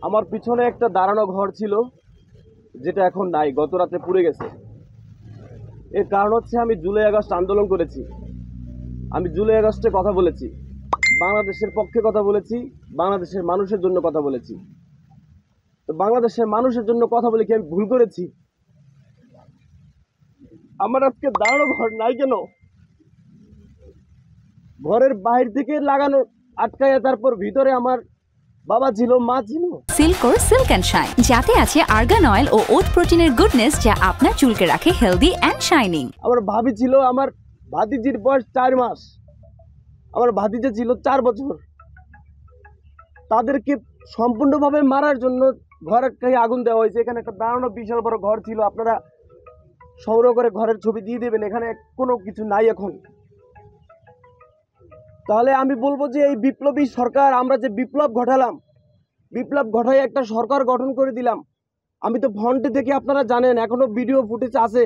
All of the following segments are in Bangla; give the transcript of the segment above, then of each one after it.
আমার পিছনে একটা দাঁড়ানো ঘর ছিল, যেটা এখন নাই, গত রাতে পুড়ে গেছে। এর কারণ হচ্ছে আমি জুলাই আগস্ট আন্দোলন করেছি। আমি জুলাই আগস্টে কথা বলেছি, বাংলাদেশের পক্ষে কথা বলেছি, বাংলাদেশের মানুষের জন্য কথা বলেছি। তো বাংলাদেশের মানুষের জন্য কথা বলে কি আমি ভুল করেছি? আমার আজকে দাঁড়ানো ঘর নাই কেন? ঘরের বাইরে থেকে লাগানো আটকায়, তারপর ভিতরে আমার বাবা ছিল, মা ছিল। সিল্কোর সিল্ক অ্যান্ড শাইন, যাতে আছে আর্গান অয়েল ও ওট প্রোটিনের গুডনেস, যা আপনার চুলকে রাখে হেলদি অ্যান্ড শাইনিং। আমার ভাবি ছিল, আমার ভাতিজির বয়স 4 মাস, আমার ভাতিজা ছিল 4 বছর। তাদেরকে সম্পূর্ণভাবে মারার জন্য ঘরের গায়ে আগুন দেওয়া হয়েছে। এখানে একটা দাঁড়ানো বিশাল বড় ঘর ছিল, আপনারা সংগ্রহ করে ঘরের ছবি দিয়ে দেবেন। এখানে কোনো কিছু নাই এখন। তাহলে আমি বলবো যে এই বিপ্লবী সরকার, আমরা যে বিপ্লব ঘটালাম, বিপ্লব ঘটাই একটা সরকার গঠন করে দিলাম। আমি তো ফ্রন্টে থেকে, আপনারা জানেন, এখনো ভিডিও ফুটেজ আছে,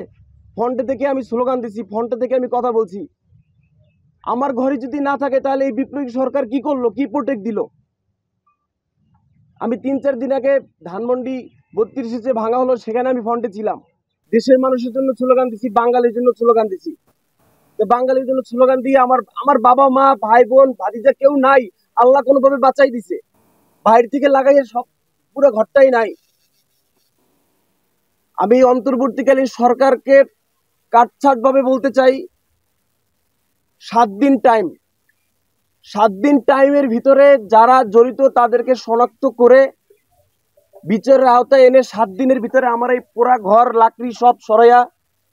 ফ্রন্টে থেকে আমি স্লোগান দিছি, ফ্রন্টে থেকে আমি কথা বলছি। আমার ঘরে যদি না থাকে তাহলে এই বিপ্লবী সরকার কি করলো, কি প্রোটেক্ট দিল? আমি 3-4 দিন আগে ধানমন্ডি 32 যে ভাঙা হলো, সেখানে আমি ফ্রন্টে ছিলাম। দেশের মানুষের জন্য স্লোগান দিছি, বাঙালির জন্য স্লোগান দিছি। তো বাঙালির জন্য স্লোগান দিয়ে আমার বাবা মা ভাই বোন ভাতিজা কেউ নাই, আল্লাহ কোনোভাবে বাঁচাই দিছে। বাইরে থেকে লাগাইয়ে সব পুরো ঘরটাই নাই। আমি অন্তর্বর্তীকালীন সরকারকে কাটছাট ভাবে বলতে চাই, 7 দিন টাইম, 7 দিন টাইমের ভিতরে যারা জড়িত তাদেরকে শনাক্ত করে বিচারের আওতায় এনে 7 দিনের ভিতরে আমার এই পুরা ঘর লাকড়ি সব সরাইয়া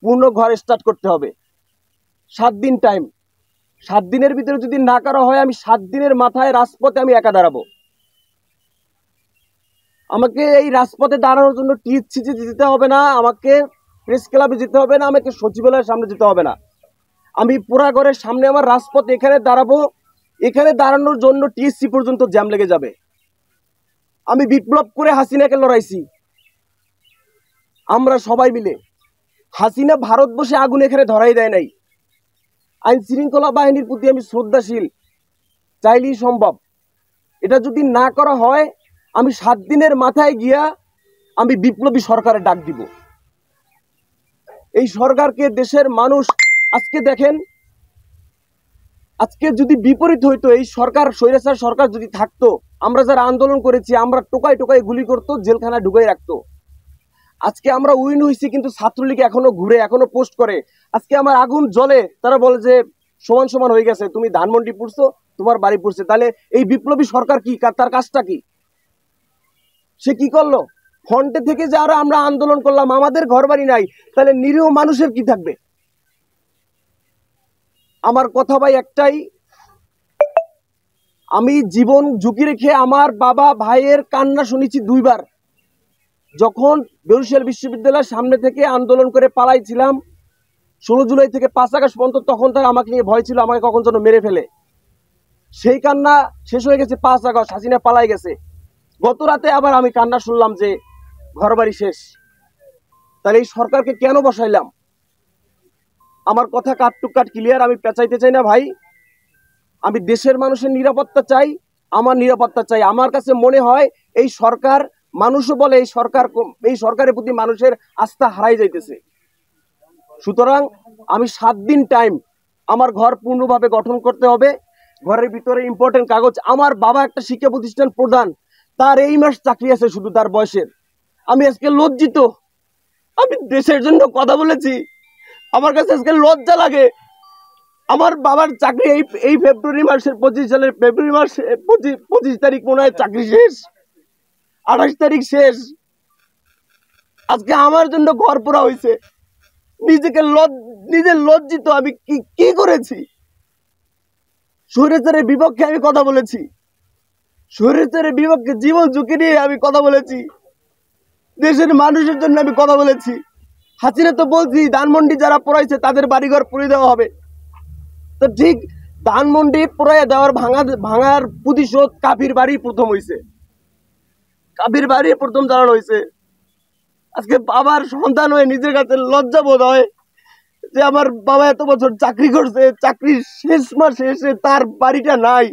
পূর্ণ ঘর স্টার্ট করতে হবে। 7 দিন টাইম। 7 দিনের ভিতরে যদি না করা হয়, আমি 7 দিনের মাথায় রাজপথে আমি একা দাঁড়াবো। আমাকে এই রাজপথে দাঁড়ানোর জন্য টিএসসিতে যেতে হবে না, আমাকে প্রেস ক্লাবে যেতে হবে না, আমাকে সচিবালয়ের সামনে যেতে হবে না। আমি পুরা ঘরের সামনে আমার রাজপথ, এখানে দাঁড়াবো। এখানে দাঁড়ানোর জন্য টিএসসি পর্যন্ত জ্যাম লেগে যাবে। আমি বিপ্লব করে হাসিনাকে লড়াইছি, আমরা সবাই মিলে। হাসিনা ভারত বসে আগুন এখানে ধরাই দেয় নাই। আইন শৃঙ্খলা বাহিনীর প্রতি আমি শ্রদ্ধাশীল, চাইলেই সম্ভব। এটা যদি না করা হয়, আমি 7 দিনের মাথায় গিয়া আমি বিপ্লবী সরকারে ডাক দিব। এই সরকারকে দেশের মানুষ, আজকে দেখেন, আজকে যদি বিপরীত হইতো, এই সরকার স্বৈরাচার সরকার যদি থাকতো, আমরা যারা আন্দোলন করেছি, আমরা টোকায় টোকায় গুলি করতো, জেলখানায় ঢুকাই রাখতো। আজকে আমরা উইন হয়েছি, কিন্তু ছাত্রলীগ এখনো ঘুরে, এখনো পোস্ট করে। আজকে আমার আগুন জ্বলে, তারা বলে যে সমান সমান হয়ে গেছে, তুমি ধানমন্ডি পুড়ছো, তোমার বাড়ি পুড়ছে। তাহলে এই বিপ্লবী সরকার কি, তার কাজটা কি? সে কি করলো? ফ্রন্টে থেকে যারা আমরা আন্দোলন করলাম, আমাদের ঘর বাড়ি নাই, তাহলে নিরীহ মানুষের কি থাকবে? আমার কথা ভাই একটাই, আমি জীবন ঝুঁকি রেখে আমার বাবা ভাইয়ের কান্না শুনেছি 2 বার। যখন বরিশাল বিশ্ববিদ্যালয়ের সামনে থেকে আন্দোলন করে পালাইছিলাম 16 জুলাই থেকে 5 আগস্ট পর্যন্ত, তখন তার আমাকে নিয়ে ভয় ছিল আমাকে কখন যেন মেরে ফেলে। সেই কান্না শেষ হয়ে গেছে 5 আগস্ট, হাসিনা পালাই গেছে। গত রাতে আবার আমি কান্না শুনলাম যে ঘরবাড়ি শেষ। তাহলে এই সরকারকে কেন বসাইলাম? আমার কথা কাট টু কাট ক্লিয়ার, আমি পেঁচাইতে চাই না ভাই। আমি দেশের মানুষের নিরাপত্তা চাই, আমার নিরাপত্তা চাই। আমার কাছে মনে হয় এই সরকার, মানুষও বলে এই সরকারের প্রতি মানুষের আস্থা হারাই যাইতেছে। সুতরাং আমি 7 দিন টাইম, আমার ঘর পূর্ণভাবে গঠন করতে হবে। ঘরের ভিতরে ইম্পর্টেন্ট কাগজ, আমার বাবা একটা শিক্ষা প্রতিষ্ঠান প্রধান, তার এই মাস চাকরি আছে শুধু তার বয়সের। আমি আজকে লজ্জিত, আমি দেশের জন্য কথা বলেছি, আমার কাছে আজকে লজ্জা লাগে। আমার বাবার চাকরি এই ফেব্রুয়ারি মাসের 25 সালের ফেব্রুয়ারি মাস 25 তারিখ মনে হয় চাকরি শেষ, 28 তারিখ শেষ। আজকে আমার জন্য ঘর পোড়া হয়েছে। নিজে লজ্জিত, আমি কি করেছি? স্বৈরাচারের বিপক্ষে আমি কথা বলেছি, স্বৈরাচারের বিপক্ষে জীবন ঝুঁকি নিয়ে আমি কথা বলেছি, দেশের মানুষের জন্য আমি কথা বলেছি। হাসিনা তো বলছি ধানমন্ডি যারা পোড়াইছে তাদের বাড়িঘর পুড়িয়ে দেওয়া হবে। তো ঠিক ধানমন্ডি পুরাইয়া দেওয়ার ভাঙার প্রতিশোধ কাফির বাড়ি প্রথম হয়েছে, কাফির বাড়ি প্রথম জানানো হয়েছে। আজকে বাবার সন্তান হয়ে নিজের কাছে লজ্জা বোধ হয় যে আমার বাবা এত বছর চাকরি করছে, চাকরির শেষ মাসে এসে তার বাড়িটা নাই।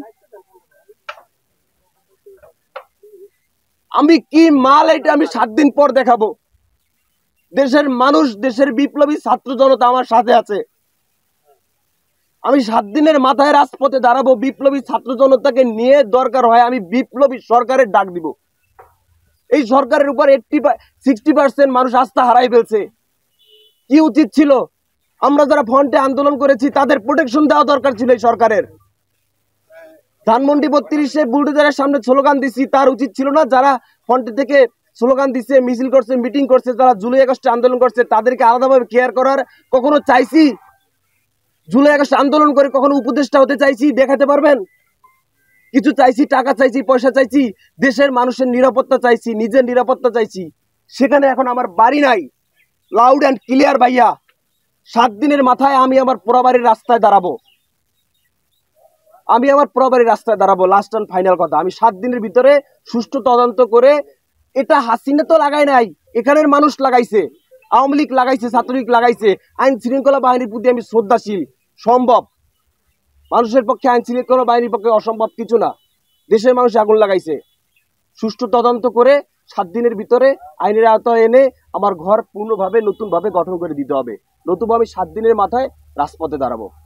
আমি কি মাল এটা আমি 7 দিন পর দেখাবো। দেশের মানুষ, দেশের বিপ্লবী ছাত্র জনতা আমার সাথে আছে। আমি 7 দিনের মাথায় রাজপথে দাঁড়াবো, বিপ্লবী ছাত্র জনতাকে নিয়ে দরকার হয় আমি বিপ্লবী সরকারের ডাক দিব। এই সরকারের উপর 60% মানুষ আস্থা হারাই ফেলছে। কি উচিত ছিল? আমরা যারা ফ্রন্টে আন্দোলন করেছি তাদের প্রোটেকশন দেওয়া দরকার ছিল এই সরকারের। ধানমন্ডি 32-এ বুলডোজারের সামনে স্লোগান দিছি, তার উচিত ছিল না? যারা ফ্রন্টে থেকে স্লোগান দিচ্ছে, মিছিল করছে, মিটিং করছে, যারা জুলাই আগস্টে আন্দোলন করছে তাদেরকে আলাদাভাবে কেয়ার করার কখনো চাইছি? জুলাই আগস্ট আন্দোলন করে কখনো উপদেষ্টা হতে চাইছি? দেখাতে পারবেন? কিছু চাইছি, টাকা চাইছি, পয়সা চাইছি, দেশের মানুষের নিরাপত্তা চাইছি, নিজের নিরাপত্তা চাইছি। সেখানে এখন আমার বাড়ি নাই। লাউড অ্যান্ড ক্লিয়ার ভাইয়া, 7 দিনের মাথায় আমি আমার পোড়াবাড়ির রাস্তায় দাঁড়াবো। আমি আমার পোড়াবাড়ির রাস্তায় দাঁড়াবো। লাস্ট অ্যান্ড ফাইনাল কথা, আমি 7 দিনের ভিতরে সুষ্ঠু তদন্ত করে, এটা হাসিনা তো লাগাই নাই, এখানের মানুষ লাগাইছে, আওয়ামী লীগ লাগাইছে, ছাত্রলীগ লাগাইছে। আইন শৃঙ্খলা বাহিনীর প্রতি আমি শ্রদ্ধাশীল। সম্ভব, মানুষের পক্ষে আইন শৃঙ্খলা বাহিনীর পক্ষে অসম্ভব কিছু না। দেশের মানুষ আগুন লাগাইছে। সুষ্ঠু তদন্ত করে 7 দিনের ভিতরে আইনের আওতায় এনে আমার ঘর পূর্ণভাবে নতুনভাবে গঠন করে দিতে হবে। নতুবা আমি 7 দিনের মাথায় রাজপথে দাঁড়াবো।